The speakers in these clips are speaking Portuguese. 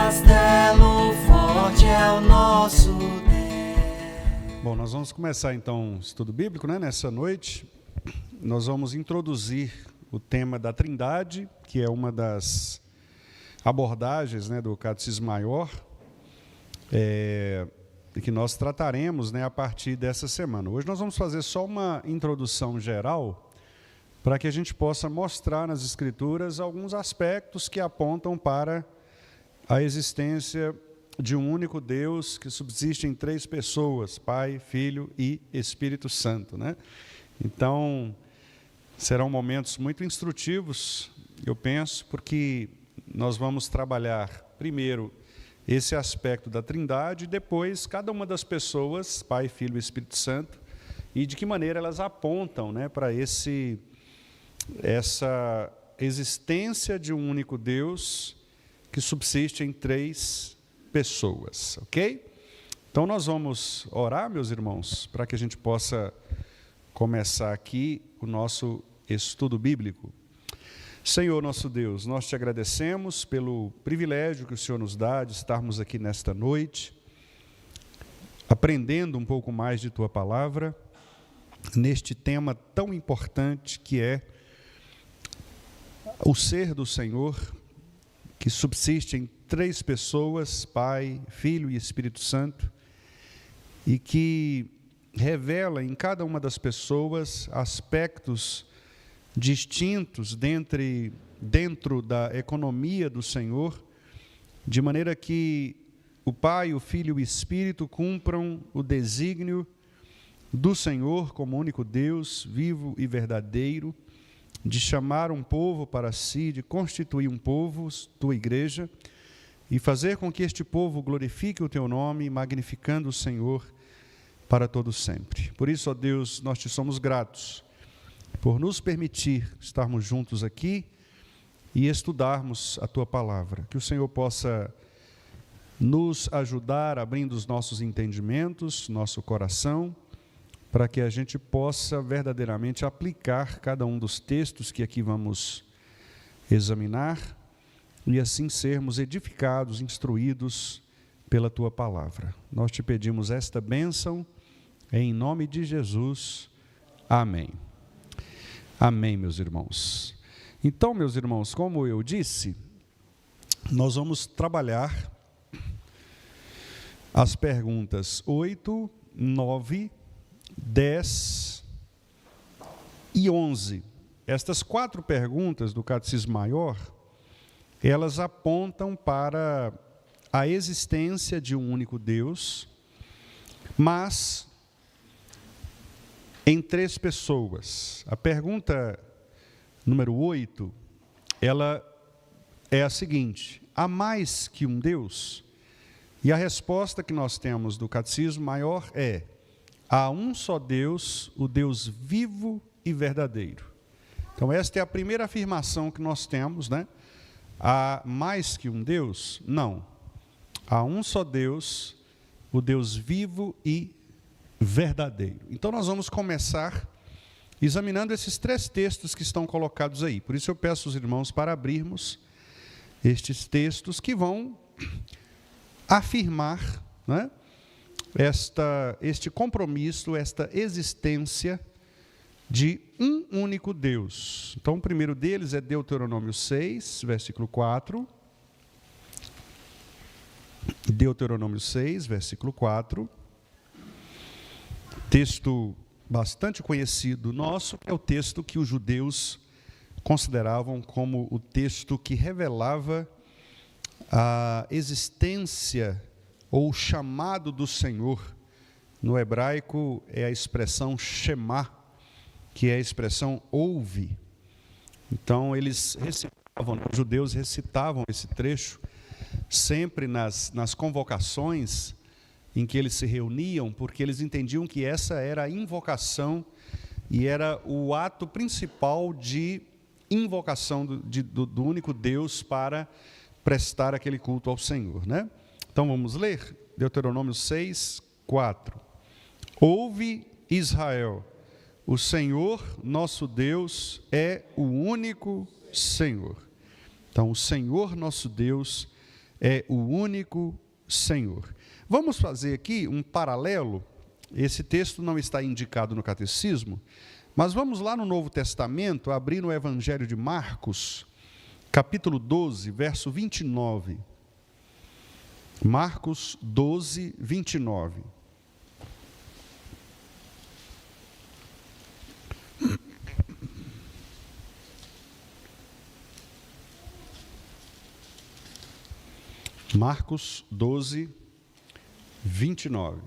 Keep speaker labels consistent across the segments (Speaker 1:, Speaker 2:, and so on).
Speaker 1: castelo forte é o nosso Deus.
Speaker 2: Bom, nós vamos começar então o estudo bíblico, né? Nessa noite. Nós vamos introduzir o tema da Trindade, que é uma das abordagens, né, do Catecismo Maior, e que nós trataremos, né, a partir dessa semana. Hoje nós vamos fazer só uma introdução geral, para que a gente possa mostrar nas Escrituras alguns aspectos que apontam para a existência de um único Deus que subsiste em três pessoas, Pai, Filho e Espírito Santo, né? Então, serão momentos muito instrutivos, eu penso, porque nós vamos trabalhar primeiro esse aspecto da Trindade e depois cada uma das pessoas, Pai, Filho e Espírito Santo, e de que maneira elas apontam, né, para essa existência de um único Deus que subsiste em três pessoas, ok? Então nós vamos orar, meus irmãos, para que a gente possa começar aqui o nosso estudo bíblico. Senhor nosso Deus, nós te agradecemos pelo privilégio que o Senhor nos dá de estarmos aqui nesta noite, aprendendo um pouco mais de Tua Palavra, neste tema tão importante que é o ser do Senhor, que subsiste em três pessoas, Pai, Filho e Espírito Santo, e que revela em cada uma das pessoas aspectos distintos dentro da economia do Senhor, de maneira que o Pai, o Filho e o Espírito cumpram o desígnio do Senhor como único Deus, vivo e verdadeiro, de chamar um povo para si, de constituir um povo, tua igreja, e fazer com que este povo glorifique o teu nome, magnificando o Senhor para todo sempre. Por isso, ó Deus, nós te somos gratos por nos permitir estarmos juntos aqui e estudarmos a tua palavra. Que o Senhor possa nos ajudar abrindo os nossos entendimentos, nosso coração, para que a gente possa verdadeiramente aplicar cada um dos textos que aqui vamos examinar e assim sermos edificados, instruídos pela Tua Palavra. Nós te pedimos esta bênção em nome de Jesus. Amém. Amém, meus irmãos. Então, meus irmãos, como eu disse, nós vamos trabalhar as perguntas 8, 9, 10 e 11. Estas 4 perguntas do Catecismo Maior, elas apontam para a existência de um único Deus, mas em três pessoas. A pergunta número 8, ela é a seguinte: há mais que um Deus? E a resposta que nós temos do Catecismo Maior é: há um só Deus, o Deus vivo e verdadeiro. Então esta é a primeira afirmação que nós temos, né? Há mais que um Deus? Não. Há um só Deus, o Deus vivo e verdadeiro. Então nós vamos começar examinando esses 3 textos que estão colocados aí. Por isso eu peço aos irmãos para abrirmos estes textos que vão afirmar, né, este compromisso, esta existência de um único Deus. Então o primeiro deles é Deuteronômio 6, versículo 4. Deuteronômio 6, versículo 4. Texto bastante conhecido nosso, é o texto que os judeus consideravam como o texto que revelava a existência ou o chamado do Senhor. No hebraico é a expressão Shema, que é a expressão ouve. Então eles recitavam, os judeus recitavam esse trecho sempre nas convocações em que eles se reuniam, porque eles entendiam que essa era a invocação e era o ato principal de invocação do único Deus para prestar aquele culto ao Senhor, né? Então vamos ler Deuteronômio 6, 4. Ouve, Israel, o Senhor nosso Deus é o único Senhor. Então o Senhor nosso Deus é o único Senhor. Vamos fazer aqui um paralelo. Esse texto não está indicado no catecismo, mas vamos lá no Novo Testamento, abrir no Evangelho de Marcos, capítulo 12, verso 29. Marcos 12, 29. Marcos 12, 29.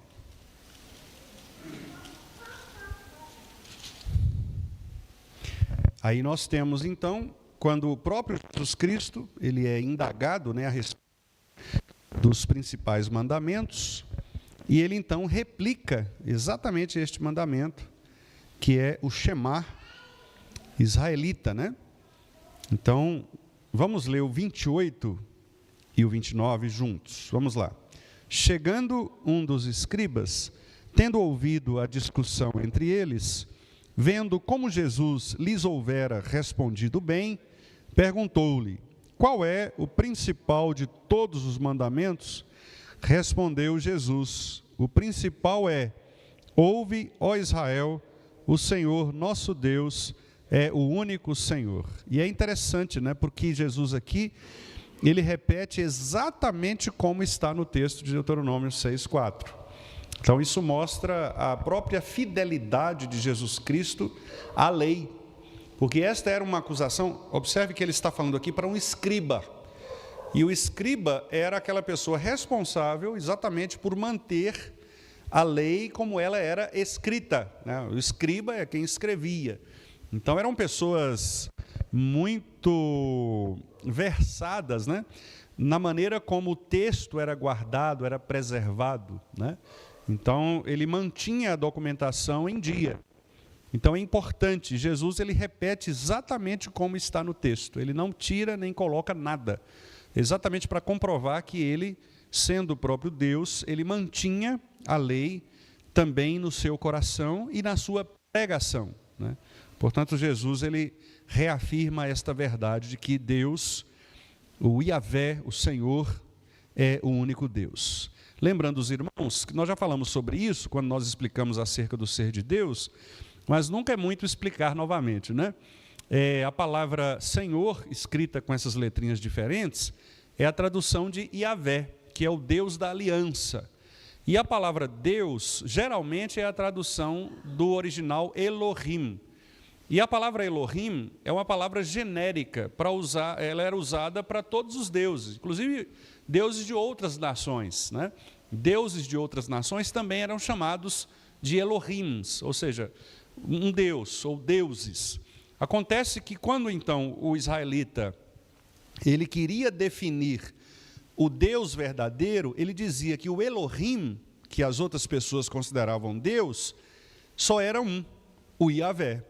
Speaker 2: Aí nós temos, então, quando o próprio Jesus Cristo, ele é indagado, a respeito dos principais mandamentos, e ele, então, replica exatamente este mandamento, que é o Shema israelita, Então, vamos ler o 28 e o 29 juntos. Vamos lá. Chegando um dos escribas, tendo ouvido a discussão entre eles, vendo como Jesus lhes houvera respondido bem, perguntou-lhe: qual é o principal de todos os mandamentos? Respondeu Jesus: o principal é: ouve, ó Israel, o Senhor nosso Deus é o único Senhor. E é interessante, porque Jesus aqui, ele repete exatamente como está no texto de Deuteronômio 6:4. Então isso mostra a própria fidelidade de Jesus Cristo à lei, porque esta era uma acusação. Observe que ele está falando aqui para um escriba, e o escriba era aquela pessoa responsável exatamente por manter a lei como ela era escrita, O escriba é quem escrevia. Então eram pessoas muito versadas, na maneira como o texto era guardado, era preservado, Então ele mantinha a documentação em dia. Então é importante, Jesus ele repete exatamente como está no texto, ele não tira nem coloca nada, exatamente para comprovar que ele, sendo o próprio Deus, ele mantinha a lei também no seu coração e na sua pregação, Portanto, Jesus ele reafirma esta verdade de que Deus, o Yahvé, o Senhor, é o único Deus. Lembrando os irmãos, que nós já falamos sobre isso, quando nós explicamos acerca do ser de Deus, mas nunca é muito explicar novamente, A palavra Senhor, escrita com essas letrinhas diferentes, é a tradução de Yahvé, que é o Deus da aliança. E a palavra Deus, geralmente, é a tradução do original Elohim. E a palavra Elohim é uma palavra genérica, ela era usada para todos os deuses, inclusive deuses de outras nações, Deuses de outras nações também eram chamados de Elohims, ou seja, um deus ou deuses. Acontece que quando então o israelita ele queria definir o Deus verdadeiro, ele dizia que o Elohim, que as outras pessoas consideravam Deus, só era um, o Yahvé,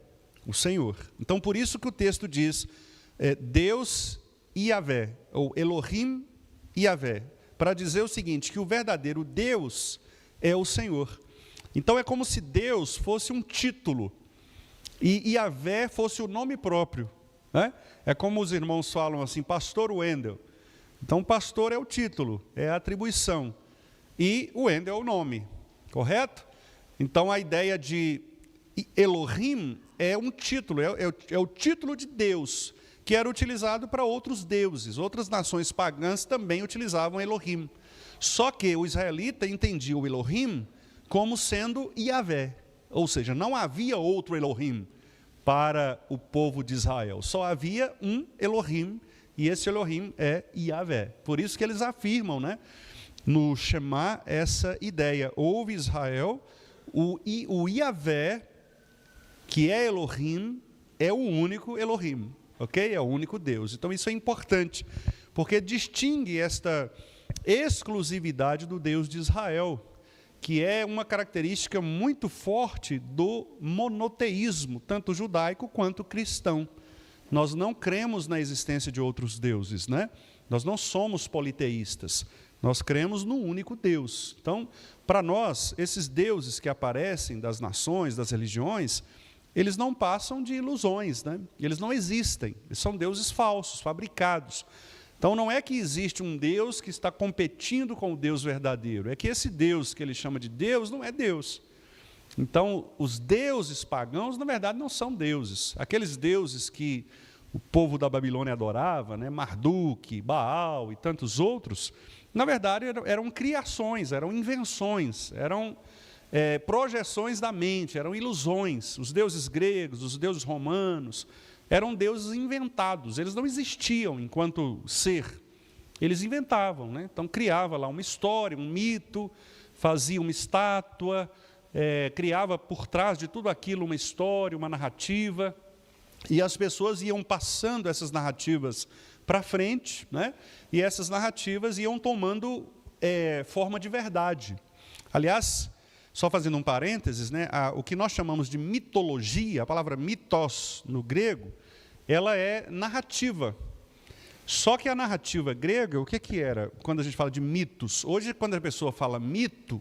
Speaker 2: o Senhor. Então, por isso que o texto diz Deus e Yahvé, ou Elohim e Yahvé, para dizer o seguinte, que o verdadeiro Deus é o Senhor. Então, é como se Deus fosse um título e Yahvé fosse o nome próprio. É como os irmãos falam assim, pastor Wendel. Então, pastor é o título, é a atribuição, e o Wendel é o nome, correto? Então, a ideia de Elohim é um título, é o título de Deus, que era utilizado para outros deuses. Outras nações pagãs também utilizavam Elohim. Só que o israelita entendia o Elohim como sendo Yahvé, ou seja, não havia outro Elohim para o povo de Israel, só havia um Elohim, e esse Elohim é Yahvé. Por isso que eles afirmam, no Shema, essa ideia, ouve Israel, o Yahvé, que é Elohim, é o único Elohim, ok? É o único Deus. Então isso é importante, porque distingue esta exclusividade do Deus de Israel, que é uma característica muito forte do monoteísmo, tanto judaico quanto cristão. Nós não cremos na existência de outros deuses, Nós não somos politeístas, nós cremos no único Deus. Então, para nós, esses deuses que aparecem das nações, das religiões, eles não passam de ilusões, Eles não existem, eles são deuses falsos, fabricados. Então, não é que existe um Deus que está competindo com o Deus verdadeiro, é que esse Deus que ele chama de Deus não é Deus. Então, os deuses pagãos, na verdade, não são deuses. Aqueles deuses que o povo da Babilônia adorava, né, Marduk, Baal e tantos outros, na verdade, eram criações, eram invenções, eram projeções da mente, eram ilusões. Os deuses gregos, os deuses romanos, eram deuses inventados, eles não existiam enquanto ser, eles inventavam, né? Então criava lá uma história, um mito, fazia uma estátua, criava por trás de tudo aquilo uma história, uma narrativa, e as pessoas iam passando essas narrativas para frente, né? E essas narrativas iam tomando forma de verdade. Aliás, só fazendo um parênteses, né, o que nós chamamos de mitologia, a palavra mitos no grego, ela é narrativa. Só que a narrativa grega, o que era quando a gente fala de mitos? Hoje, quando a pessoa fala mito,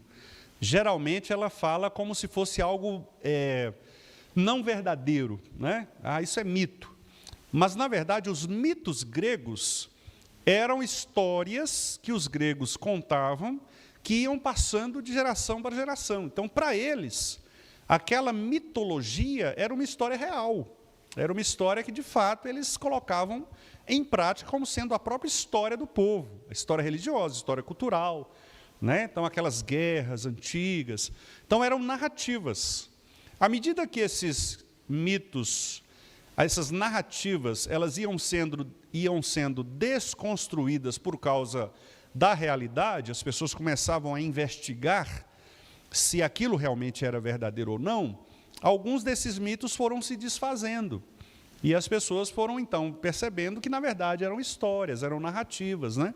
Speaker 2: geralmente ela fala como se fosse algo não verdadeiro, né? Isso é mito. Mas, na verdade, os mitos gregos eram histórias que os gregos contavam, que iam passando de geração para geração. Então, para eles, aquela mitologia era uma história real. Era uma história que, de fato, eles colocavam em prática como sendo a própria história do povo. A história religiosa, a história cultural, né? Então, aquelas guerras antigas. Então, eram narrativas. À medida que esses mitos, essas narrativas, elas iam sendo desconstruídas por causa da realidade, as pessoas começavam a investigar se aquilo realmente era verdadeiro ou não, alguns desses mitos foram se desfazendo. E as pessoas foram, então, percebendo que, na verdade, eram histórias, eram narrativas, né?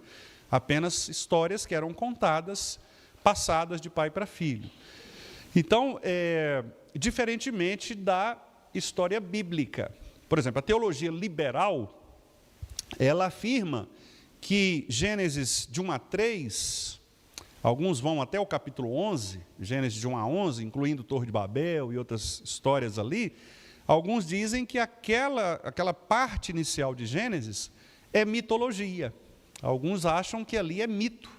Speaker 2: Apenas histórias que eram contadas, passadas de pai para filho. Então, diferentemente da história bíblica. Por exemplo, a teologia liberal, ela afirma que Gênesis de 1 a 3, alguns vão até o capítulo 11, Gênesis de 1 a 11, incluindo Torre de Babel e outras histórias ali, alguns dizem que aquela parte inicial de Gênesis é mitologia. Alguns acham que ali é mito.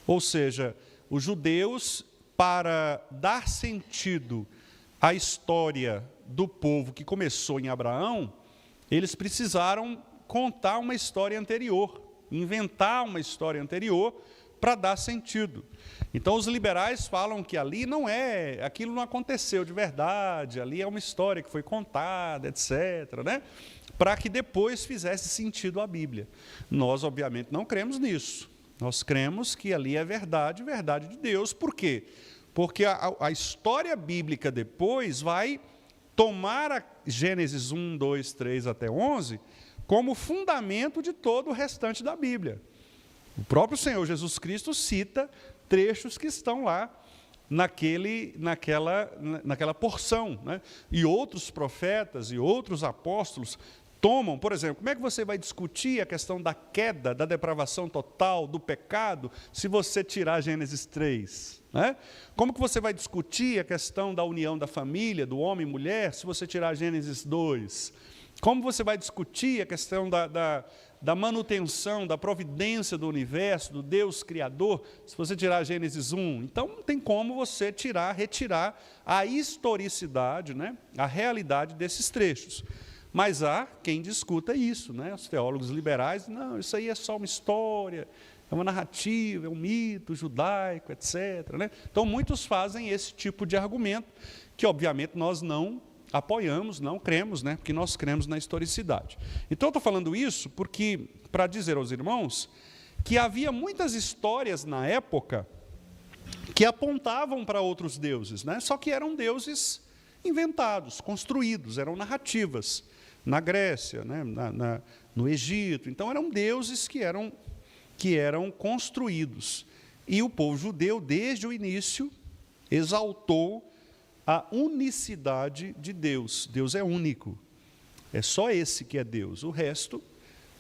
Speaker 2: Ou seja, os judeus, para dar sentido à história do povo que começou em Abraão, eles precisaram contar uma história anterior, inventar uma história anterior para dar sentido. Então, os liberais falam que ali aquilo não aconteceu de verdade, ali é uma história que foi contada, etc., né? Para que depois fizesse sentido a Bíblia. Nós, obviamente, não cremos nisso. Nós cremos que ali é verdade, verdade de Deus. Por quê? Porque a história bíblica depois vai tomar a Gênesis 1, 2, 3 até 11 como fundamento de todo o restante da Bíblia. O próprio Senhor Jesus Cristo cita trechos que estão lá naquela porção, né? E outros profetas e outros apóstolos tomam, por exemplo, como é que você vai discutir a questão da queda, da depravação total, do pecado, se você tirar Gênesis 3? Né? Como que você vai discutir a questão da união da família, do homem e mulher, se você tirar Gênesis 2? Como você vai discutir a questão da manutenção, da providência do universo, do Deus Criador, se você tirar Gênesis 1? Então, não tem como você retirar a historicidade, né, a realidade desses trechos. Mas há quem discuta isso, né? Os teólogos liberais, não, isso aí é só uma história, é uma narrativa, é um mito judaico, etc., né? Então, muitos fazem esse tipo de argumento, que, obviamente, nós não apoiamos, não cremos, né? Porque nós cremos na historicidade. Então, eu estou falando isso para dizer aos irmãos que havia muitas histórias na época que apontavam para outros deuses, né? Só que eram deuses inventados, construídos, eram narrativas. Na Grécia, né? No Egito. Então, eram deuses que eram construídos. E o povo judeu, desde o início, exaltou a unicidade de Deus. Deus é único. É só esse que é Deus. O resto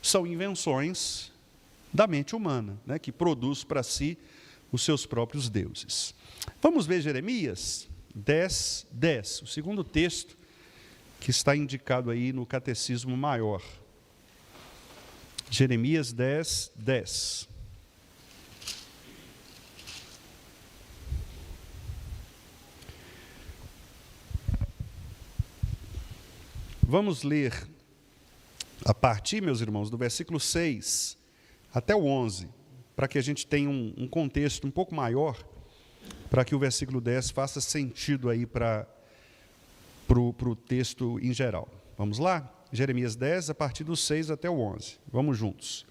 Speaker 2: são invenções da mente humana, né, que produz para si os seus próprios deuses. Vamos ver Jeremias 10, 10, o segundo texto que está indicado aí no Catecismo Maior. Jeremias 10, 10. Vamos ler a partir, meus irmãos, do versículo 6 até o 11, para que a gente tenha um contexto um pouco maior, para que o versículo 10 faça sentido aí para o texto em geral. Vamos lá? Jeremias 10, a partir do 6 até o 11. Vamos juntos.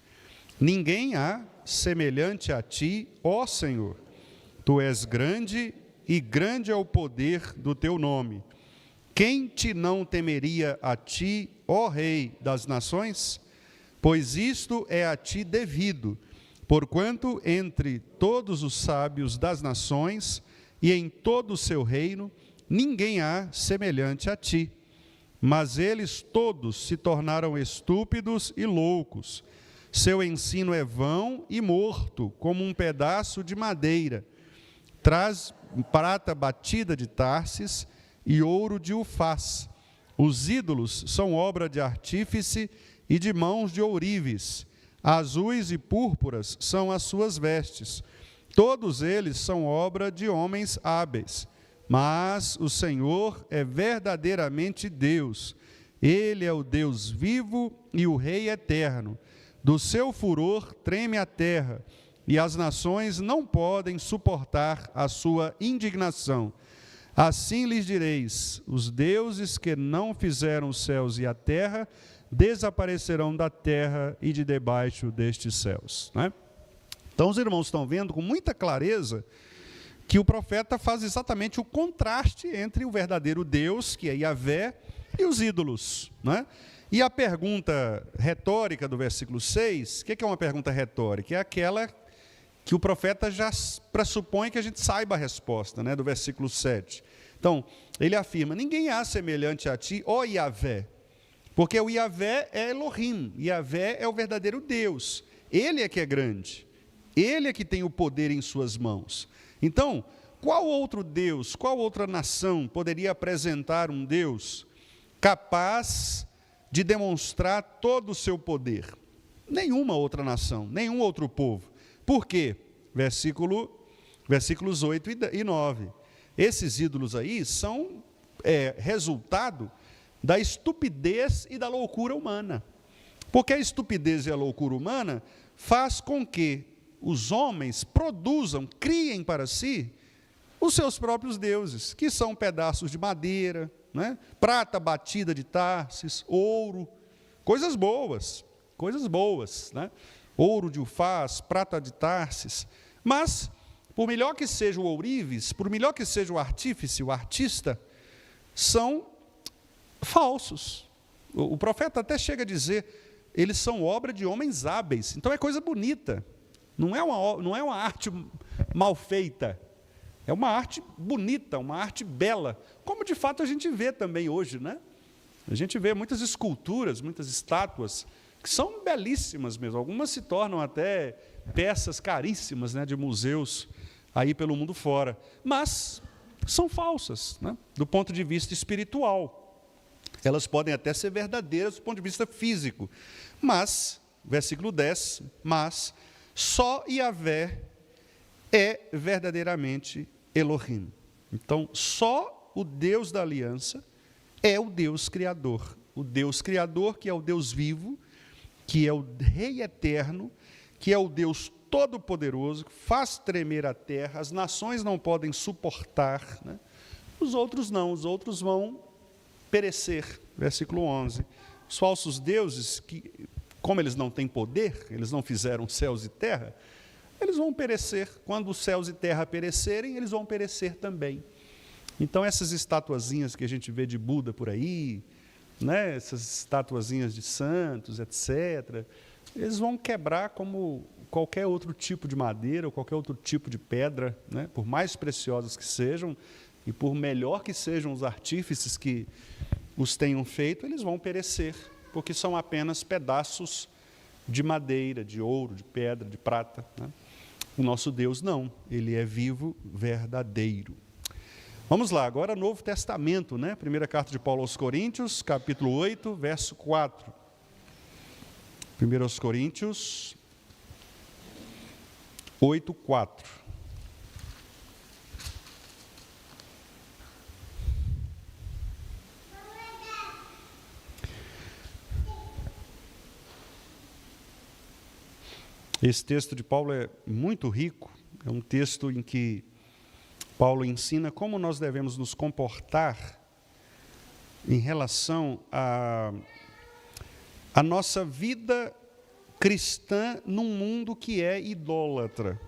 Speaker 2: Ninguém há semelhante a ti, ó Senhor. Tu és grande e grande é o poder do teu nome. Quem te não temeria a ti, ó Rei das nações? Pois isto é a ti devido, porquanto entre todos os sábios das nações e em todo o seu reino, ninguém há semelhante a ti. Mas eles todos se tornaram estúpidos e loucos. Seu ensino é vão e morto, como um pedaço de madeira. Traz prata batida de Tarsis e ouro de Ufaz. Os ídolos são obra de artífice e de mãos de ourives. Azuis e púrpuras são as suas vestes. Todos eles são obra de homens hábeis. Mas o Senhor é verdadeiramente Deus. Ele é o Deus vivo e o Rei eterno. Do seu furor treme a terra, e as nações não podem suportar a sua indignação. Assim lhes direis: os deuses que não fizeram os céus e a terra desaparecerão da terra e de debaixo destes céus. Né? Então os irmãos estão vendo com muita clareza que o profeta faz exatamente o contraste entre o verdadeiro Deus, que é Yahvé, e os ídolos. Né? E a pergunta retórica do versículo 6, o que é uma pergunta retórica? É aquela que o profeta já pressupõe que a gente saiba a resposta, né, do versículo 7. Então, ele afirma: ninguém há semelhante a ti, ó Yahvé, porque o Yahvé é Elohim, Yahvé é o verdadeiro Deus, ele é que é grande, ele é que tem o poder em suas mãos. Então, qual outro Deus, qual outra nação poderia apresentar um Deus capaz de demonstrar todo o seu poder? Nenhuma outra nação, nenhum outro povo. Por quê? Versículos 8 e 9. Esses ídolos aí são resultado da estupidez e da loucura humana. Porque a estupidez e a loucura humana faz com que os homens produzam, criem para si os seus próprios deuses, que são pedaços de madeira, né? Prata batida de Tarsis, ouro, coisas boas, né? Ouro de Ufaz, prata de Tarsis. Mas, por melhor que seja o ourives, por melhor que seja o artífice, o artista, são falsos. O profeta até chega a dizer: eles são obra de homens hábeis. Então é coisa bonita. Não é uma arte mal feita. É uma arte bonita, uma arte bela. Como de fato a gente vê também hoje, né? A gente vê muitas esculturas, muitas estátuas, que são belíssimas mesmo. Algumas se tornam até peças caríssimas, né, de museus aí pelo mundo fora. Mas são falsas, né, do ponto de vista espiritual. Elas podem até ser verdadeiras do ponto de vista físico. Mas, versículo 10, mas só Yahvé é verdadeiramente Elohim. Então, só o Deus da aliança é o Deus Criador. O Deus Criador, que é o Deus vivo, que é o Rei eterno, que é o Deus todo-poderoso, que faz tremer a terra, as nações não podem suportar, né? Os outros não, os outros vão perecer. Versículo 11. Os falsos deuses, que, como eles não têm poder, eles não fizeram céus e terra, eles vão perecer. Quando os céus e terra perecerem, eles vão perecer também. Então, essas estatuazinhas que a gente vê de Buda por aí, né, essas estatuazinhas de santos, etc., eles vão quebrar como qualquer outro tipo de madeira ou qualquer outro tipo de pedra, né, por mais preciosas que sejam e por melhor que sejam os artífices que os tenham feito, eles vão perecer, porque são apenas pedaços de madeira, de ouro, de pedra, de prata, né? O nosso Deus não, ele é vivo, verdadeiro. Vamos lá, agora Novo Testamento, né? Primeira carta de Paulo aos Coríntios, capítulo 8, verso 4. 1 Coríntios 8:4. Esse texto de Paulo é muito rico, é um texto em que Paulo ensina como nós devemos nos comportar em relação à nossa vida cristã num mundo que é idólatra.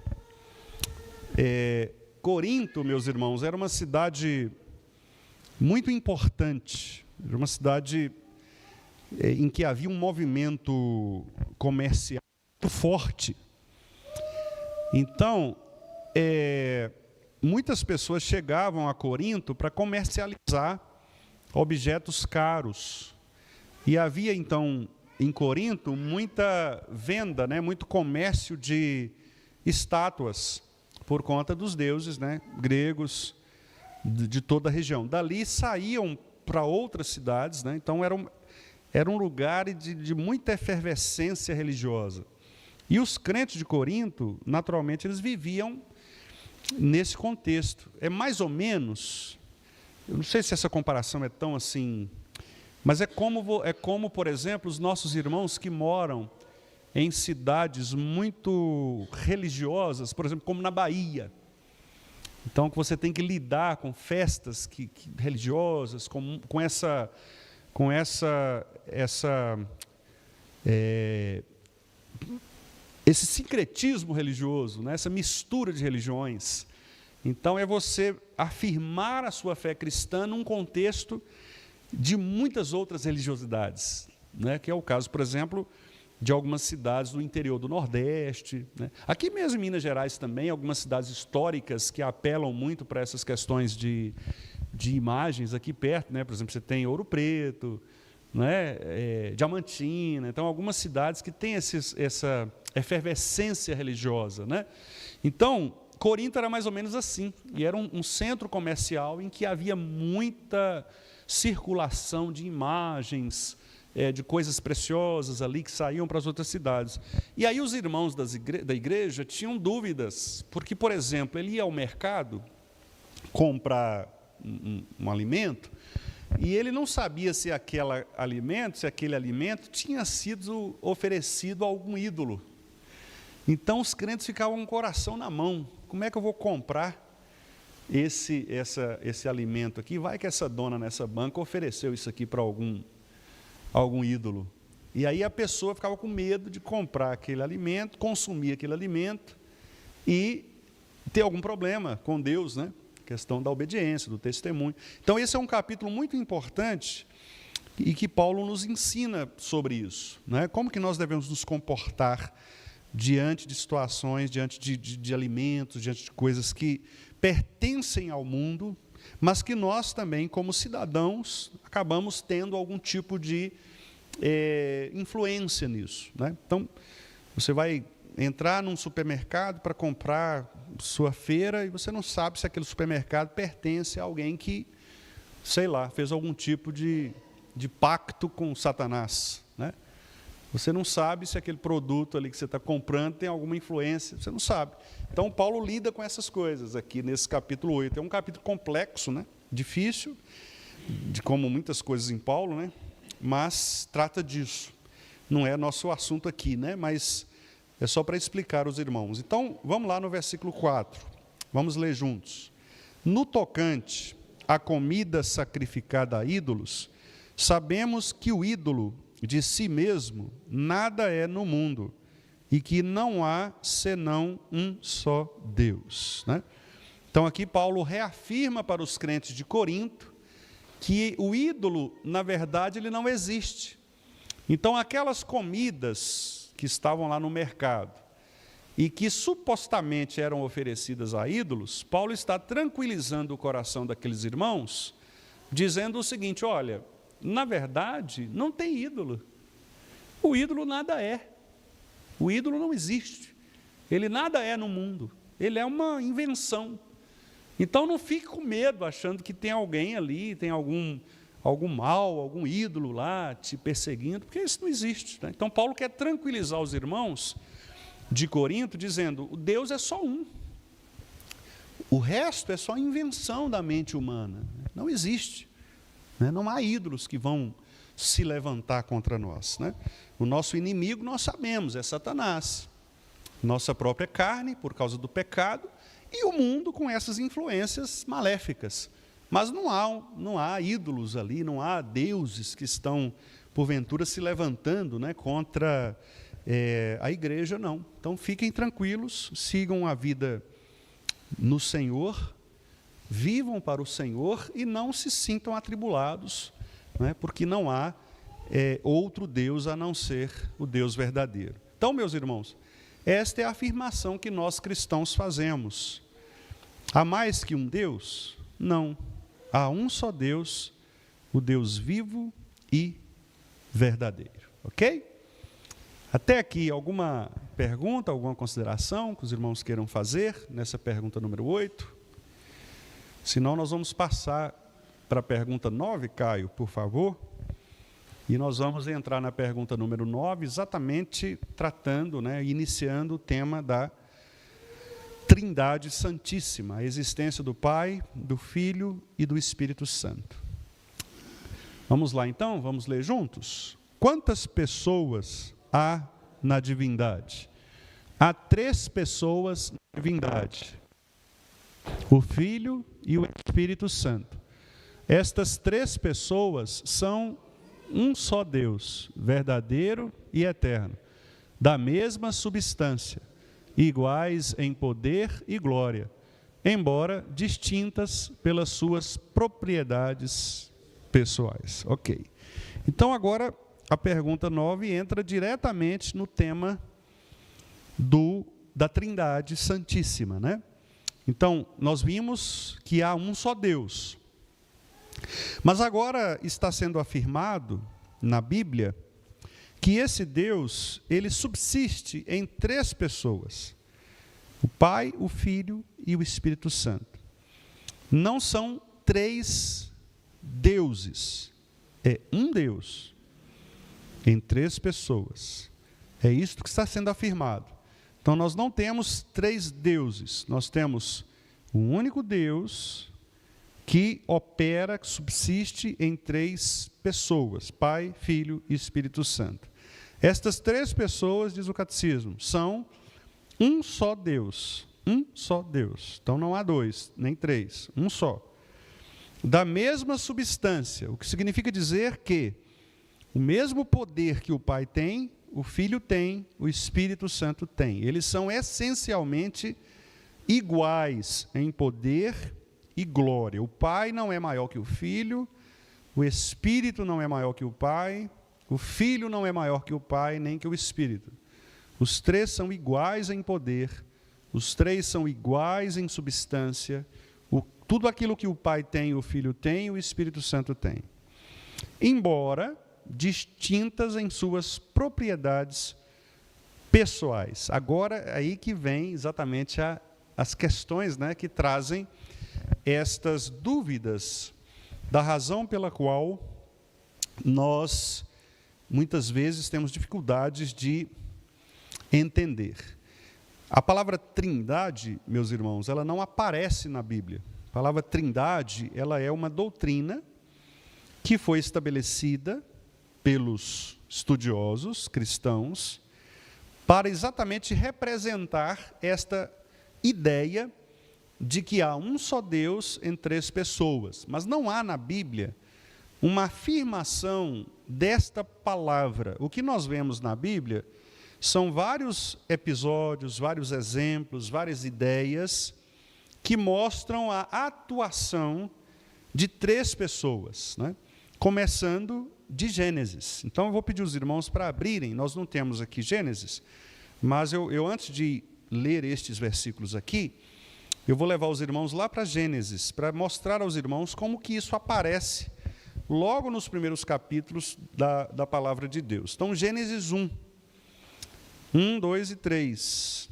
Speaker 2: Corinto, meus irmãos, era uma cidade muito importante, era uma cidade em que havia um movimento comercial muito forte. Então, muitas pessoas chegavam a Corinto para comercializar objetos caros. E havia, então, em Corinto, muita venda, muito comércio de estátuas, por conta dos deuses gregos de toda a região. Dali saíam para outras cidades, então era um lugar de muita efervescência religiosa. E os crentes de Corinto, naturalmente, eles viviam nesse contexto. É mais ou menos, eu não sei se essa comparação é tão assim, mas é como, por exemplo, os nossos irmãos que moram em cidades muito religiosas, por exemplo, como na Bahia. Então, que você tem que lidar com festas religiosas, com esse sincretismo religioso, essa mistura de religiões. Então, é você afirmar a sua fé cristã num contexto de muitas outras religiosidades, que é o caso, por exemplo, de algumas cidades do interior do Nordeste. Aqui mesmo em Minas Gerais também, algumas cidades históricas que apelam muito para essas questões de imagens aqui perto. Por exemplo, você tem Ouro Preto, Diamantina. Então, algumas cidades que têm essa efervescência religiosa. Então, Corinto era mais ou menos assim, e era um centro comercial em que havia muita circulação de imagens, de coisas preciosas ali que saíam para as outras cidades. E aí os irmãos da igreja tinham dúvidas, porque, por exemplo, ele ia ao mercado comprar um alimento, e ele não sabia se aquele alimento tinha sido oferecido a algum ídolo. Então os crentes ficavam com o coração na mão. Como é que eu vou comprar esse alimento aqui? Vai que essa dona nessa banca ofereceu isso aqui para algum ídolo. E aí a pessoa ficava com medo de comprar aquele alimento, consumir aquele alimento e ter algum problema com Deus, questão da obediência, do testemunho. Então esse é um capítulo muito importante e que Paulo nos ensina sobre isso. Como que nós devemos nos comportar diante de situações, diante de alimentos, diante de coisas que pertencem ao mundo, mas que nós também, como cidadãos, acabamos tendo algum tipo de influência nisso. Então, você vai entrar num supermercado para comprar sua feira e você não sabe se aquele supermercado pertence a alguém que, sei lá, fez algum tipo de pacto com Satanás. Você não sabe se aquele produto ali que você está comprando tem alguma influência, você não sabe. Então, Paulo lida com essas coisas aqui nesse capítulo 8. É um capítulo complexo, difícil, como muitas coisas em Paulo, mas trata disso. Não é nosso assunto aqui, mas é só para explicar aos irmãos. Então, vamos lá no versículo 4. Vamos ler juntos. No tocante à comida sacrificada a ídolos, sabemos que o ídolo de si mesmo nada é no mundo e que não há senão um só Deus. Então aqui Paulo reafirma para os crentes de Corinto que o ídolo, na verdade, ele não existe. Então aquelas comidas que estavam lá no mercado e que supostamente eram oferecidas a ídolos, Paulo está tranquilizando o coração daqueles irmãos, dizendo o seguinte: olha, na verdade, não tem ídolo. O ídolo nada é. O ídolo não existe. Ele nada é no mundo. Ele é uma invenção. Então, não fique com medo, achando que tem alguém ali, tem algum algum mal, algum ídolo lá te perseguindo, porque isso não existe. Né? Então, Paulo quer tranquilizar os irmãos de Corinto, dizendo, o Deus é só um. O resto é só invenção da mente humana. Não existe. Né? Não há ídolos que vão se levantar contra nós. Né? O nosso inimigo, nós sabemos, é Satanás. Nossa própria carne, por causa do pecado, e o mundo com essas influências maléficas. Mas não há ídolos ali, não há deuses que estão, porventura, se levantando, né, contra a igreja, não. Então, fiquem tranquilos, sigam a vida no Senhor, vivam para o Senhor e não se sintam atribulados, né, porque não há outro Deus a não ser o Deus verdadeiro. Então, meus irmãos, esta é a afirmação que nós cristãos fazemos. Há mais que um Deus? Não. Há um só Deus, o Deus vivo e verdadeiro. Ok? Até aqui, alguma pergunta, alguma consideração que os irmãos queiram fazer nessa pergunta número 8? Senão, nós vamos passar para a pergunta 9, Caio, por favor. E nós vamos entrar na pergunta número 9, exatamente tratando, né, iniciando o tema da Trindade Santíssima, a existência do Pai, do Filho e do Espírito Santo. Vamos lá então, vamos ler juntos? Quantas pessoas há na divindade? Há 3 pessoas na divindade: o Filho e o Espírito Santo. Estas 3 pessoas são um só Deus, verdadeiro e eterno, da mesma substância, iguais em poder e glória, embora distintas pelas suas propriedades pessoais. Ok. Então, agora, a pergunta 9 entra diretamente no tema da Trindade Santíssima, né? Então, nós vimos que há um só Deus. Mas agora está sendo afirmado na Bíblia que esse Deus, ele subsiste em 3 pessoas: o Pai, o Filho e o Espírito Santo. Não são 3 deuses, é um Deus em 3 pessoas. É isso que está sendo afirmado. Então, nós não temos 3 deuses, nós temos um único Deus que opera, que subsiste em 3 pessoas: Pai, Filho e Espírito Santo. Estas 3 pessoas, diz o catecismo, são um só Deus. Um só Deus. Então não há 2, nem 3, um só. Da mesma substância, o que significa dizer que o mesmo poder que o Pai tem, o Filho tem, o Espírito Santo tem. Eles são essencialmente iguais em poder e glória. O Pai não é maior que o Filho, o Espírito não é maior que o Pai, o Filho não é maior que o Pai, nem que o Espírito. Os 3 são iguais em poder, os 3 são iguais em substância, tudo aquilo que o Pai tem, o Filho tem, o Espírito Santo tem. Embora distintas em suas propriedades pessoais. Agora, é aí que vem exatamente as questões, né, que trazem estas dúvidas da razão pela qual nós, muitas vezes, temos dificuldades de entender. A palavra trindade, meus irmãos, ela não aparece na Bíblia. A palavra trindade, ela é uma doutrina que foi estabelecida pelos estudiosos cristãos para exatamente representar esta ideia de que há um só Deus em 3 pessoas. Mas não há na Bíblia uma afirmação desta palavra. O que nós vemos na Bíblia são vários episódios, vários exemplos, várias ideias que mostram a atuação de 3 pessoas, né? Começando de Gênesis. Então, eu vou pedir os irmãos para abrirem. Nós não temos aqui Gênesis, mas eu antes de ler estes versículos aqui, eu vou levar os irmãos lá para Gênesis, para mostrar aos irmãos como que isso aparece logo nos primeiros capítulos da palavra de Deus. Então, Gênesis 1, 2 e 3.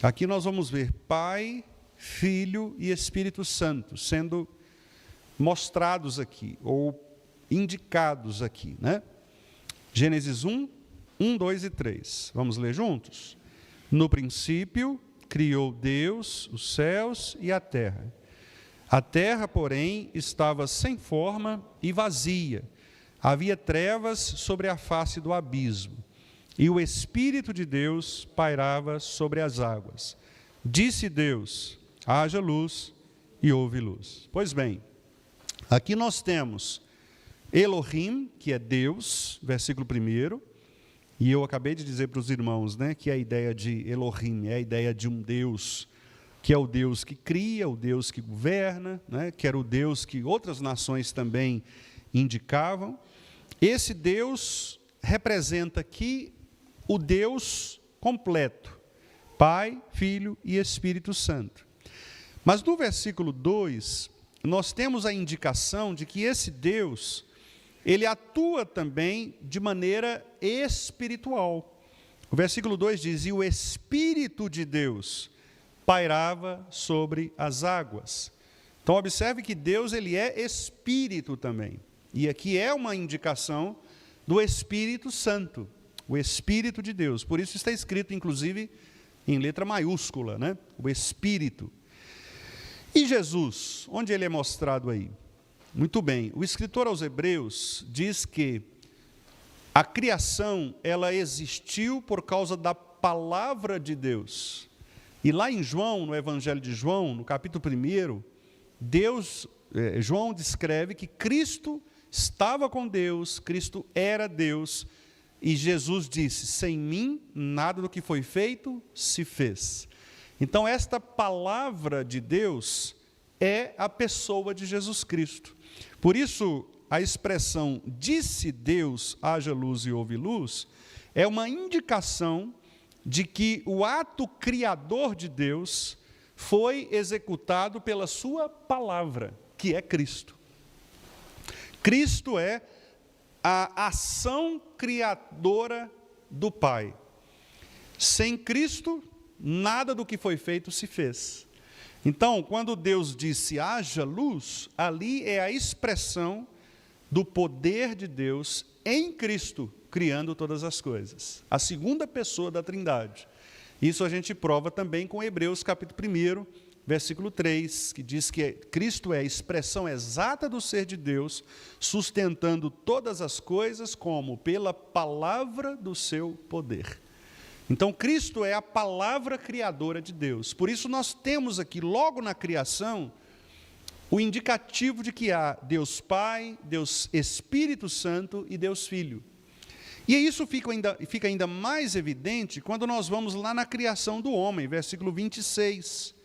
Speaker 2: Aqui nós vamos ver Pai, Filho e Espírito Santo sendo mostrados aqui, ou indicados aqui, né? Gênesis 1, 2 e 3. Vamos ler juntos? No princípio, criou Deus os céus e a terra. A terra, porém, estava sem forma e vazia. Havia trevas sobre a face do abismo, e o Espírito de Deus pairava sobre as águas. Disse Deus: haja luz, e houve luz. Pois bem, aqui nós temos Elohim, que é Deus, versículo 1, e eu acabei de dizer para os irmãos, né, que a ideia de Elohim é a ideia de um Deus, que é o Deus que cria, o Deus que governa, né, que era o Deus que outras nações também indicavam. Esse Deus representa aqui o Deus completo, Pai, Filho e Espírito Santo. Mas no versículo 2, nós temos a indicação de que esse Deus, ele atua também de maneira espiritual. O versículo 2 diz: e o Espírito de Deus pairava sobre as águas. Então observe que Deus, ele é Espírito também. E aqui é uma indicação do Espírito Santo, o Espírito de Deus. Por isso está escrito, inclusive, em letra maiúscula, né? O Espírito. E Jesus, onde ele é mostrado aí? Muito bem, o escritor aos Hebreus diz que a criação, ela existiu por causa da palavra de Deus. E lá em João, no Evangelho de João, no capítulo 1, João descreve que Cristo estava com Deus, Cristo era Deus, e Jesus disse: sem mim, nada do que foi feito se fez. Então, esta palavra de Deus é a pessoa de Jesus Cristo. Por isso, a expressão disse Deus, haja luz e houve luz, é uma indicação de que o ato criador de Deus foi executado pela sua palavra, que é Cristo. Cristo é a ação criadora do Pai. Sem Cristo, nada do que foi feito se fez. Então, quando Deus disse haja luz, ali é a expressão do poder de Deus em Cristo, criando todas as coisas. A segunda pessoa da Trindade. Isso a gente prova também com Hebreus capítulo 1, versículo 3, que diz que Cristo é a expressão exata do ser de Deus, sustentando todas as coisas como pela palavra do seu poder. Então, Cristo é a palavra criadora de Deus. Por isso, nós temos aqui, logo na criação, o indicativo de que há Deus Pai, Deus Espírito Santo e Deus Filho. E isso fica ainda mais evidente quando nós vamos lá na criação do homem, versículo 26.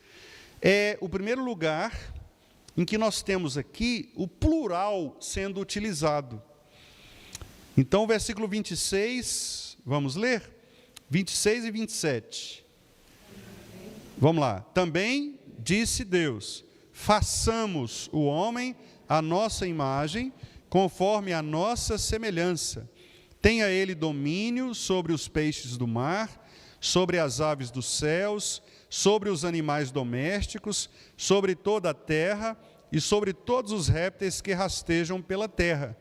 Speaker 2: É o primeiro lugar em que nós temos aqui o plural sendo utilizado. Então, versículo 26, vamos ler? 26 e 27. Vamos lá. Também disse Deus: façamos o homem à nossa imagem, conforme a nossa semelhança. Tenha ele domínio sobre os peixes do mar, sobre as aves dos céus, sobre os animais domésticos, sobre toda a terra e sobre todos os répteis que rastejam pela terra.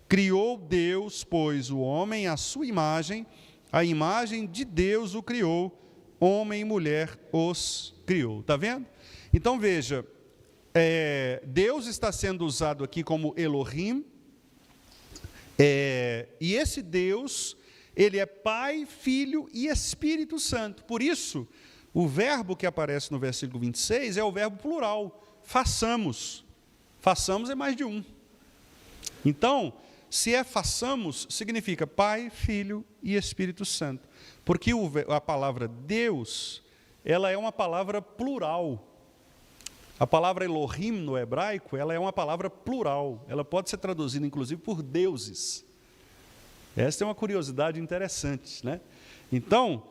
Speaker 2: Criou Deus, pois, o homem à sua imagem, a imagem de Deus o criou, homem e mulher os criou. Está vendo? Então veja, Deus está sendo usado aqui como Elohim, e esse Deus, ele é Pai, Filho e Espírito Santo. Por isso, o verbo que aparece no versículo 26 é o verbo plural, façamos. Façamos é mais de um. Então, se é façamos, significa Pai, Filho e Espírito Santo. Porque a palavra Deus, ela é uma palavra plural. A palavra Elohim no hebraico, ela é uma palavra plural. Ela pode ser traduzida, inclusive, por deuses. Essa é uma curiosidade interessante, né? Então,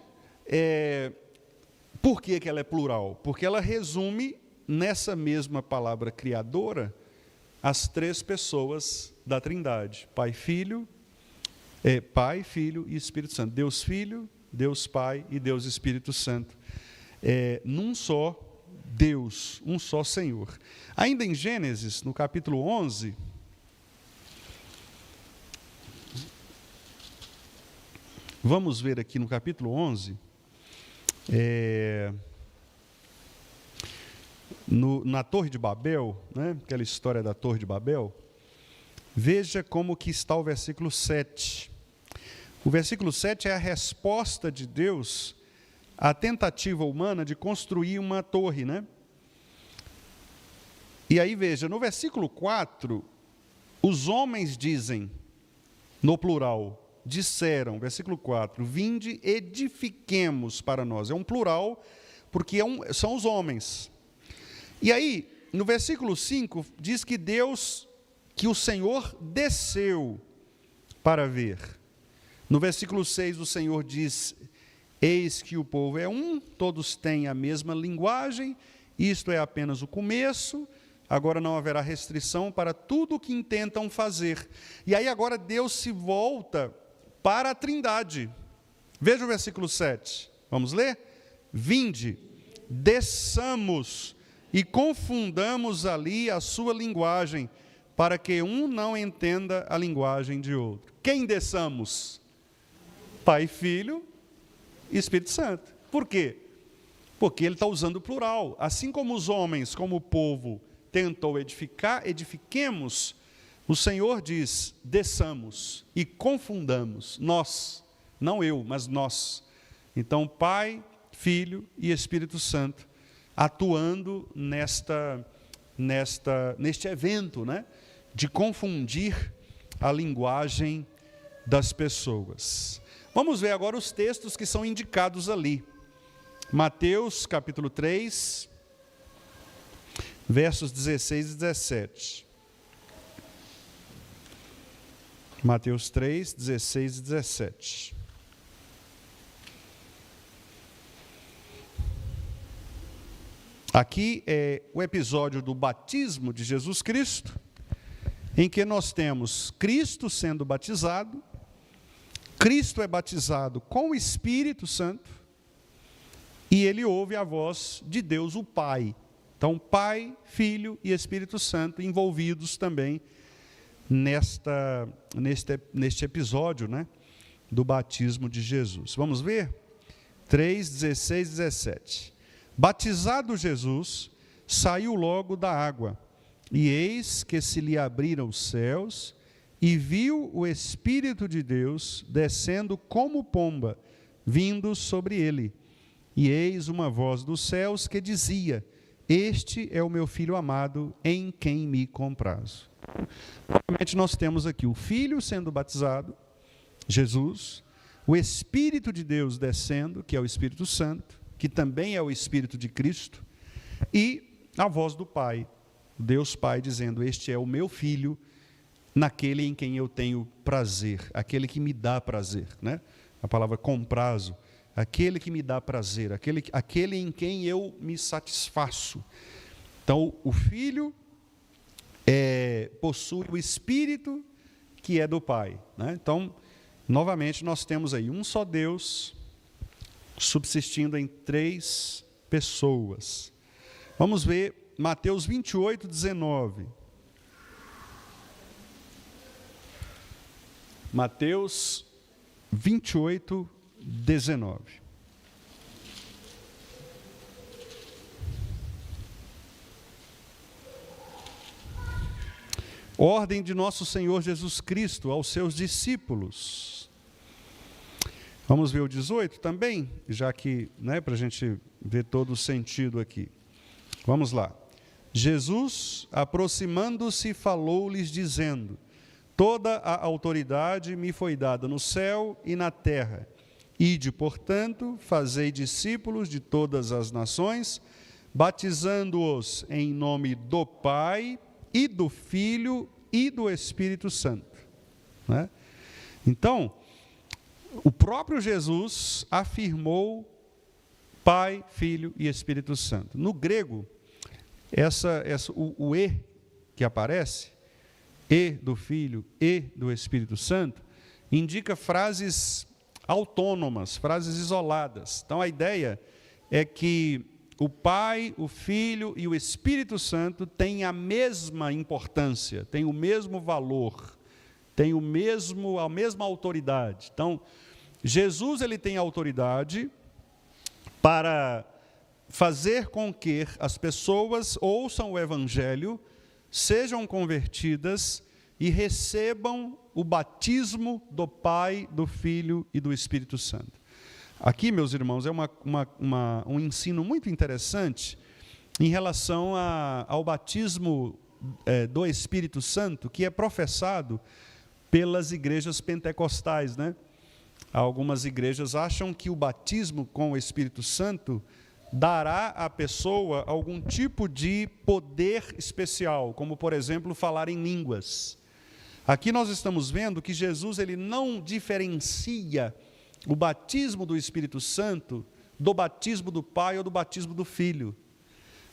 Speaker 2: por que ela é plural? Porque ela resume, nessa mesma palavra criadora, as três pessoas da Trindade. Pai, Filho e Espírito Santo. Deus Filho, Deus Pai e Deus Espírito Santo. Num só Deus, um só Senhor. Ainda em Gênesis, no capítulo 11, vamos ver aqui no capítulo 11, na Torre de Babel, né, aquela história da Torre de Babel, veja como que está o versículo 7. O versículo 7 é a resposta de Deus à tentativa humana de construir uma torre, né? E aí veja, no versículo 4, os homens dizem, no plural, disseram, versículo 4, vinde, edifiquemos para nós. É um plural, porque são os homens. E aí, no versículo 5, diz que o Senhor desceu para ver. No versículo 6, o Senhor diz, eis que o povo é um, todos têm a mesma linguagem, isto é apenas o começo, agora não haverá restrição para tudo o que intentam fazer. E aí agora Deus se volta para a Trindade. Veja o versículo 7, vamos ler? Vinde, desçamos e confundamos ali a sua linguagem, para que um não entenda a linguagem de outro. Quem desçamos? Pai, Filho e Espírito Santo. Por quê? Porque ele está usando o plural. Assim como os homens, como o povo, tentou edificar, edifiquemos, o Senhor diz, desçamos e confundamos. Nós, não eu, mas nós. Então, Pai, Filho e Espírito Santo, atuando neste evento, né, de confundir a linguagem das pessoas. Vamos ver agora os textos que são indicados ali. Mateus, capítulo 3, versos 16 e 17. Mateus 3, 16 e 17. Aqui é o episódio do batismo de Jesus Cristo, em que nós temos Cristo sendo batizado, Cristo é batizado com o Espírito Santo, e ele ouve a voz de Deus, o Pai. Então, Pai, Filho e Espírito Santo envolvidos também neste episódio, né, do batismo de Jesus. Vamos ver? 3, 16 e 17. Batizado Jesus, saiu logo da água, e eis que se lhe abriram os céus, e viu o Espírito de Deus descendo como pomba, vindo sobre ele. E eis uma voz dos céus que dizia, este é o meu Filho amado, em quem me comprazo. Novamente nós temos aqui o Filho sendo batizado, Jesus, o Espírito de Deus descendo, que é o Espírito Santo, que também é o Espírito de Cristo, e a voz do Pai, Deus Pai, dizendo, este é o meu Filho, naquele em quem eu tenho prazer, aquele que me dá prazer, né? A palavra comprazo, aquele que me dá prazer, aquele em quem eu me satisfaço. Então, o Filho possui o Espírito que é do Pai, né? Então, novamente, nós temos aí um só Deus, subsistindo em 3 pessoas. Vamos ver Mateus 28, 19. Mateus 28, 19. Ordem de nosso Senhor Jesus Cristo aos seus discípulos. Vamos ver o 18 também, já que, né, para a gente ver todo o sentido aqui. Vamos lá. Jesus, aproximando-se, falou-lhes, dizendo, toda a autoridade me foi dada no céu e na terra. Ide, portanto, fazei discípulos de todas as nações, batizando-os em nome do Pai e do Filho e do Espírito Santo. Né? Então, o próprio Jesus afirmou Pai, Filho e Espírito Santo. No grego, o E que aparece, E do Filho, E do Espírito Santo, indica frases autônomas, frases isoladas. Então, a ideia é que o Pai, o Filho e o Espírito Santo têm a mesma importância, têm o mesmo valor, têm a mesma autoridade. Então, Jesus ele tem autoridade para fazer com que as pessoas ouçam o Evangelho, sejam convertidas e recebam o batismo do Pai, do Filho e do Espírito Santo. Aqui, meus irmãos, é um ensino muito interessante em relação ao batismo do Espírito Santo, que é professado pelas igrejas pentecostais, né? Algumas igrejas acham que o batismo com o Espírito Santo dará à pessoa algum tipo de poder especial, como, por exemplo, falar em línguas. Aqui nós estamos vendo que Jesus ele não diferencia o batismo do Espírito Santo do batismo do Pai ou do batismo do Filho.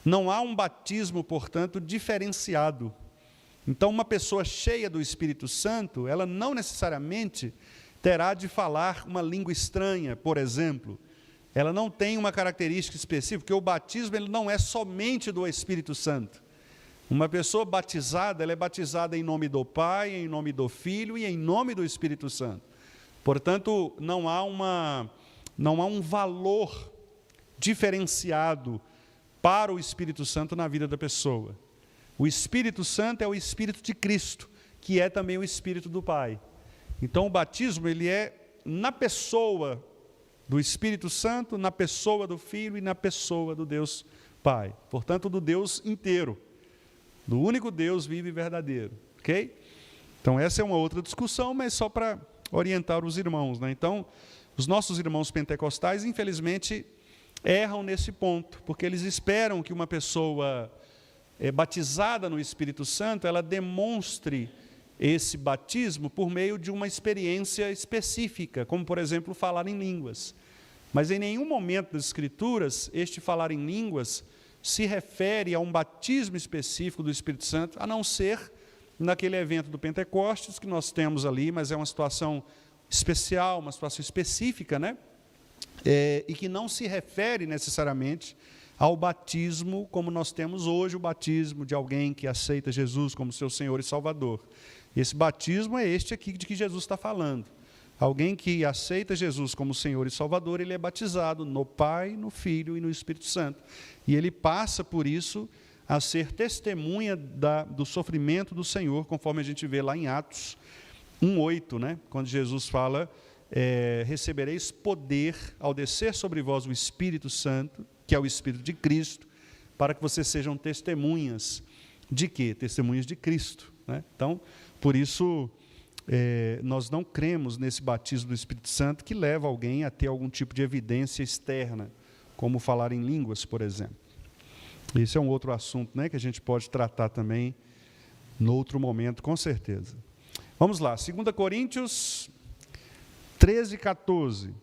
Speaker 2: Não há um batismo, portanto, diferenciado. Então, uma pessoa cheia do Espírito Santo, ela não necessariamente terá de falar uma língua estranha, por exemplo. Ela não tem uma característica específica, porque o batismo ele não é somente do Espírito Santo. Uma pessoa batizada, ela é batizada em nome do Pai, em nome do Filho e em nome do Espírito Santo. Portanto, não há um valor diferenciado para o Espírito Santo na vida da pessoa. O Espírito Santo é o Espírito de Cristo, que é também o Espírito do Pai. Então, o batismo ele é na pessoa do Espírito Santo, na pessoa do Filho e na pessoa do Deus Pai. Portanto, do Deus inteiro, do único Deus vivo e verdadeiro. Ok? Então, essa é uma outra discussão, mas só para orientar os irmãos, né? Então, os nossos irmãos pentecostais, infelizmente, erram nesse ponto, porque eles esperam que uma pessoa batizada no Espírito Santo, ela demonstre esse batismo por meio de uma experiência específica, como, por exemplo, falar em línguas. Mas em nenhum momento das Escrituras, este falar em línguas se refere a um batismo específico do Espírito Santo, a não ser naquele evento do Pentecostes que nós temos ali, mas é uma situação especial, uma situação específica, né? E que não se refere necessariamente ao batismo como nós temos hoje, o batismo de alguém que aceita Jesus como seu Senhor e Salvador. Esse batismo é este aqui de que Jesus está falando. Alguém que aceita Jesus como Senhor e Salvador, ele é batizado no Pai, no Filho e no Espírito Santo. E ele passa por isso a ser testemunha do sofrimento do Senhor, conforme a gente vê lá em Atos 1:8, né? Quando Jesus fala, recebereis poder ao descer sobre vós o Espírito Santo, que é o Espírito de Cristo, para que vocês sejam testemunhas de quê? Testemunhas de Cristo, né? Então, por isso, nós não cremos nesse batismo do Espírito Santo que leva alguém a ter algum tipo de evidência externa, como falar em línguas, por exemplo. Esse é um outro assunto, né, que a gente pode tratar também no outro momento, com certeza. Vamos lá, 2 Coríntios 13:14.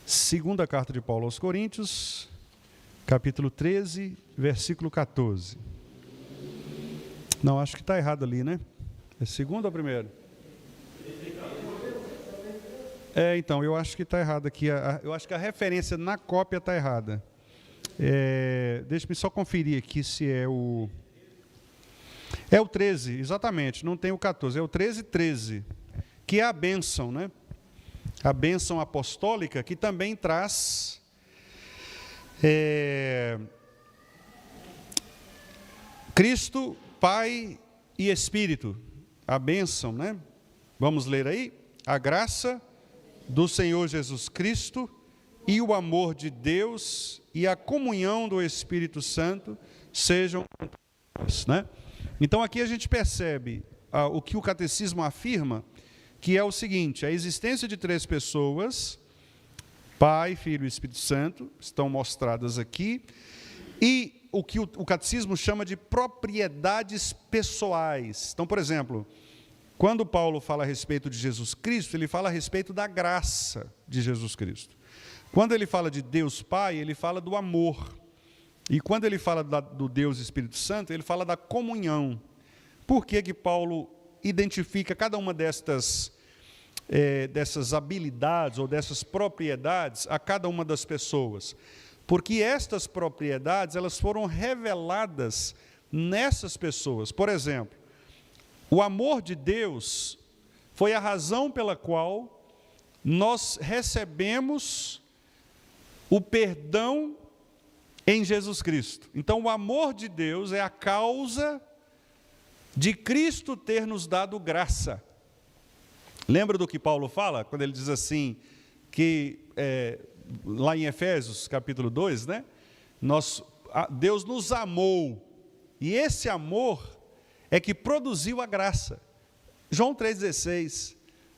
Speaker 2: Segunda carta de Paulo aos Coríntios, capítulo 13, versículo 14. Não, acho que está errado ali, né? É segundo ou primeiro? Então, eu acho que está errado aqui. Eu acho que a referência na cópia está errada. Deixa-me só conferir aqui se é o... É o 13, exatamente, não tem o 14, é o 13:13, que é a bênção, né? A bênção apostólica, que também traz Cristo, Pai e Espírito. A bênção, né? Vamos ler aí? A graça do Senhor Jesus Cristo e o amor de Deus e a comunhão do Espírito Santo sejam com nós, né? Então aqui a gente percebe o que o catecismo afirma, que é o seguinte: a existência de 3 pessoas, Pai, Filho e Espírito Santo, estão mostradas aqui, e o que o catecismo chama de propriedades pessoais. Então, por exemplo, quando Paulo fala a respeito de Jesus Cristo, ele fala a respeito da graça de Jesus Cristo. Quando ele fala de Deus Pai, ele fala do amor. E quando ele fala do Deus Espírito Santo, ele fala da comunhão. Por que que Paulo identifica cada uma destas dessas habilidades ou dessas propriedades a cada uma das pessoas, porque estas propriedades elas foram reveladas nessas pessoas. Por exemplo, o amor de Deus foi a razão pela qual nós recebemos o perdão em Jesus Cristo. Então, o amor de Deus é a causa de Cristo ter nos dado graça. Lembra do que Paulo fala, quando ele diz assim, que lá em Efésios, capítulo 2, né? Deus nos amou, e esse amor é que produziu a graça. João 3,16,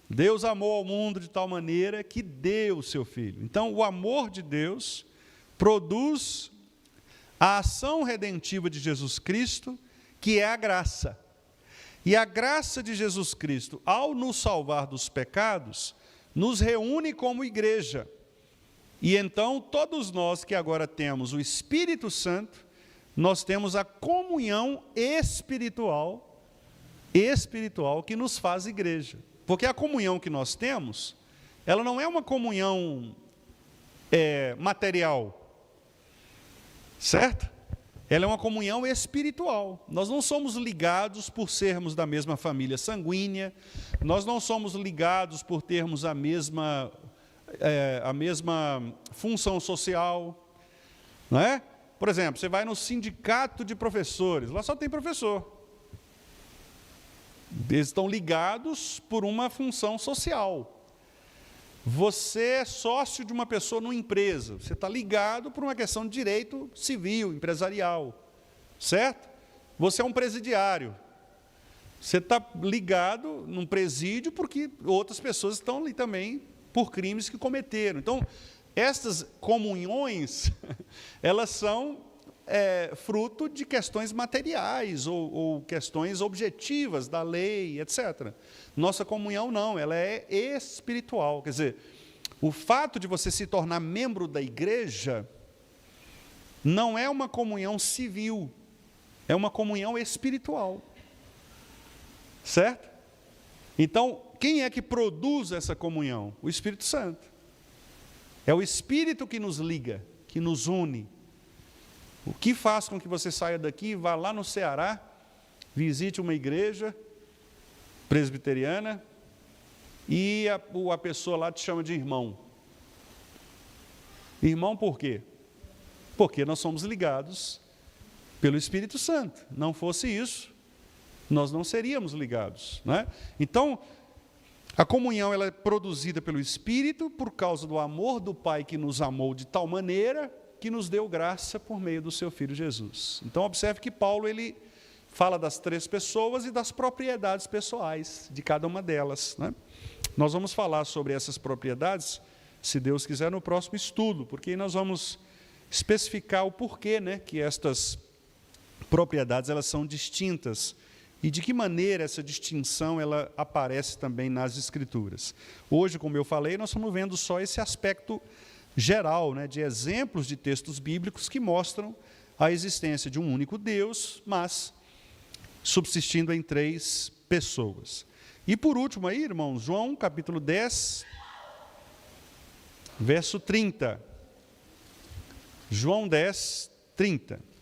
Speaker 2: Deus amou ao mundo de tal maneira que deu o seu Filho. Então, o amor de Deus produz a ação redentiva de Jesus Cristo, que é a graça. E a graça de Jesus Cristo, ao nos salvar dos pecados, nos reúne como igreja. E então, todos nós que agora temos o Espírito Santo, nós temos a comunhão espiritual que nos faz igreja. Porque a comunhão que nós temos, ela não é uma comunhão material, certo? Ela é uma comunhão espiritual. Nós não somos ligados por sermos da mesma família sanguínea, nós não somos ligados por termos a mesma função social, não é? Por exemplo, você vai no sindicato de professores, lá só tem professor. Eles estão ligados por uma função social. Você é sócio de uma pessoa numa empresa, você está ligado por uma questão de direito civil, empresarial, certo? Você é um presidiário, você está ligado num presídio porque outras pessoas estão ali também por crimes que cometeram. Então, estas comunhões, elas são fruto de questões materiais ou questões objetivas da lei, etc. Nossa comunhão não, ela é espiritual. Quer dizer, o fato de você se tornar membro da igreja não é uma comunhão civil, é uma comunhão espiritual. Certo? Então, quem é que produz essa comunhão? O Espírito Santo. É o Espírito que nos liga, que nos une. O que faz com que você saia daqui e vá lá no Ceará, visite uma igreja presbiteriana e a pessoa lá te chama de irmão. Irmão por quê? Porque nós somos ligados pelo Espírito Santo. Não fosse isso, nós não seríamos ligados, né? Então, a comunhão ela é produzida pelo Espírito por causa do amor do Pai que nos amou de tal maneira que nos deu graça por meio do seu Filho Jesus. Então, observe que Paulo ele fala das três pessoas e das propriedades pessoais de cada uma delas, né? Nós vamos falar sobre essas propriedades, se Deus quiser, no próximo estudo, porque aí nós vamos especificar o porquê, né, que estas propriedades elas são distintas e de que maneira essa distinção ela aparece também nas Escrituras. Hoje, como eu falei, nós estamos vendo só esse aspecto geral, né, de exemplos de textos bíblicos que mostram a existência de um único Deus, mas subsistindo em três pessoas. E por último aí, irmãos, João capítulo 10, verso 30. João 10, 30.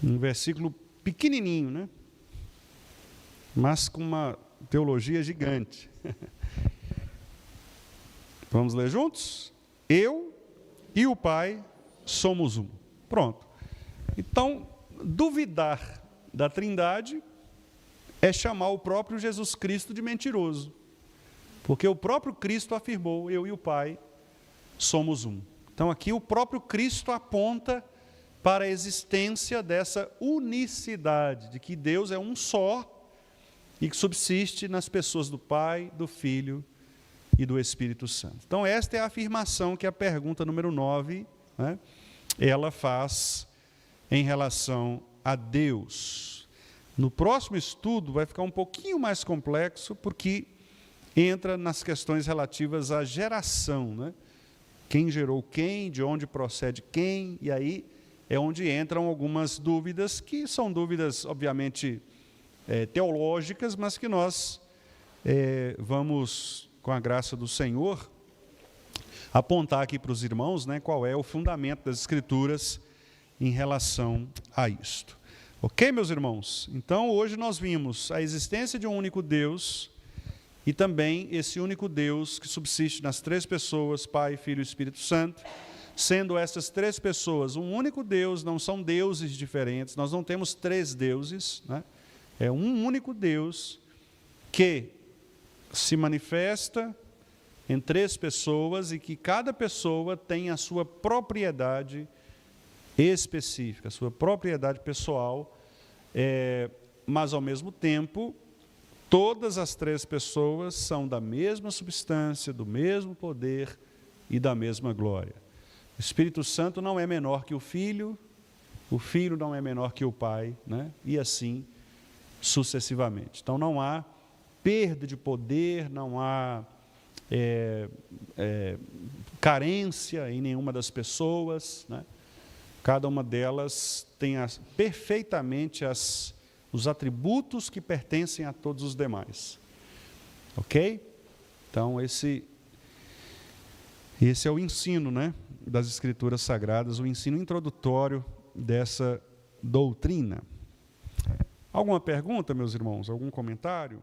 Speaker 2: Um versículo pequenininho, né? Mas com uma teologia gigante. Vamos ler juntos? Eu e o Pai somos um. Pronto. Então, duvidar da Trindade é chamar o próprio Jesus Cristo de mentiroso. Porque o próprio Cristo afirmou, eu e o Pai somos um. Então, aqui o próprio Cristo aponta para a existência dessa unicidade, de que Deus é um só e que subsiste nas pessoas do Pai, do Filho e do Espírito Santo. Então, esta é a afirmação que a pergunta número 9, né, ela faz em relação a Deus. No próximo estudo vai ficar um pouquinho mais complexo, porque entra nas questões relativas à geração, né? quem gerou quem, de onde procede quem, e aí é onde entram algumas dúvidas, que são dúvidas, obviamente, teológicas, mas que nós vamos, com a graça do Senhor, apontar aqui para os irmãos, né, qual é o fundamento das Escrituras em relação a isto. Ok, meus irmãos? Então, hoje nós vimos a existência de um único Deus e também esse único Deus que subsiste nas três pessoas, Pai, Filho e Espírito Santo, sendo essas três pessoas um único Deus, não são deuses diferentes, nós não temos três deuses, né? É um único Deus que se manifesta em três pessoas e que cada pessoa tem a sua propriedade específica, a sua propriedade pessoal, mas ao mesmo tempo, todas as três pessoas são da mesma substância, do mesmo poder e da mesma glória. O Espírito Santo não é menor que o Filho não é menor que o Pai, né? E assim sucessivamente. Então não há perda de poder, não há carência em nenhuma das pessoas, né? Cada uma delas tem perfeitamente os atributos que pertencem a todos os demais. Ok? Então esse é o ensino, né, das Escrituras Sagradas, o ensino introdutório dessa doutrina. Alguma pergunta, meus irmãos? Algum comentário?